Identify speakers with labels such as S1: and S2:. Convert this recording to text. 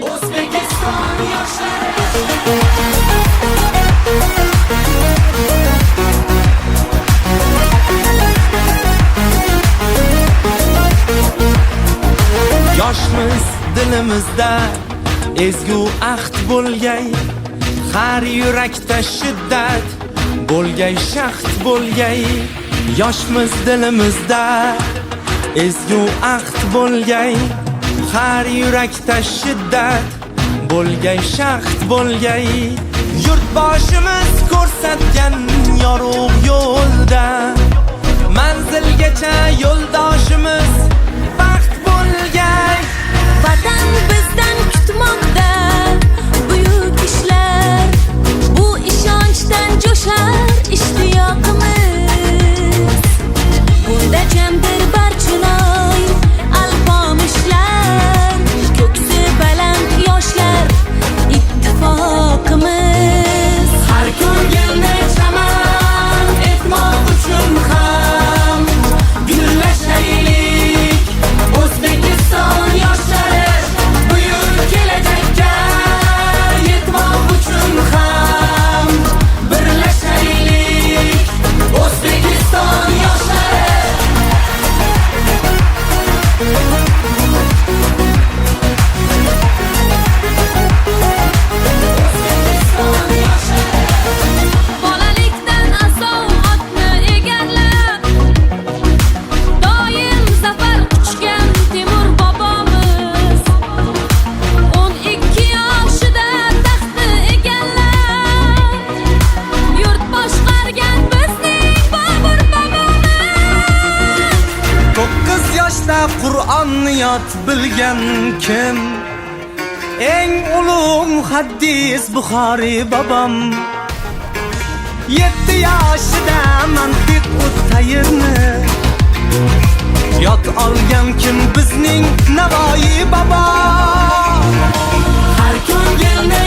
S1: O'zbekiston yoshlari
S2: Yoshmiz dilimizda ezgu ahd bo'lgay, har yurakda shiddat bo'lgay, shaxt bo'lgay. Yoshmiz dilimizda ezgu ahd bo'lgay, har yurakda shiddat bo'lgay, shaxt bo'lgay. Yurtboshimiz ko'rsatgan yorug' yo'lda manzilgacha yo'ldoshimiz baxt bo'lgay.
S3: Vatan bizdan kutmoqda buyuk ishlar, bu ishonchdan jo'shar ishtiyoqimiz. Bunda jamdir barchinoy alpomishlar, ko'ksi baland yoshlar ittifoqimiz.
S1: har ko'ngilni chaman etmoq uchun ham gullashaylik. O'zbekiston yoshlari buyuk kelajakka yetmoq uchun ham birlashaylik. O'zbekiston yoshlari
S3: Bolalikdan asov otni egallab, doim zafar quchgan Temur bobomiz. 12 yoshida taxtni egallab, yurt boshqargan bizning Bobur bobomiz.
S2: 9 yoshda Qur'onni yod bilgan kim? Eng ulug' muhaddis Buxoriy bobom. 7 yoshida mantiq o'tayirni yod olgan kim? Bizning Navoiy bobo.
S1: har ko'ngilni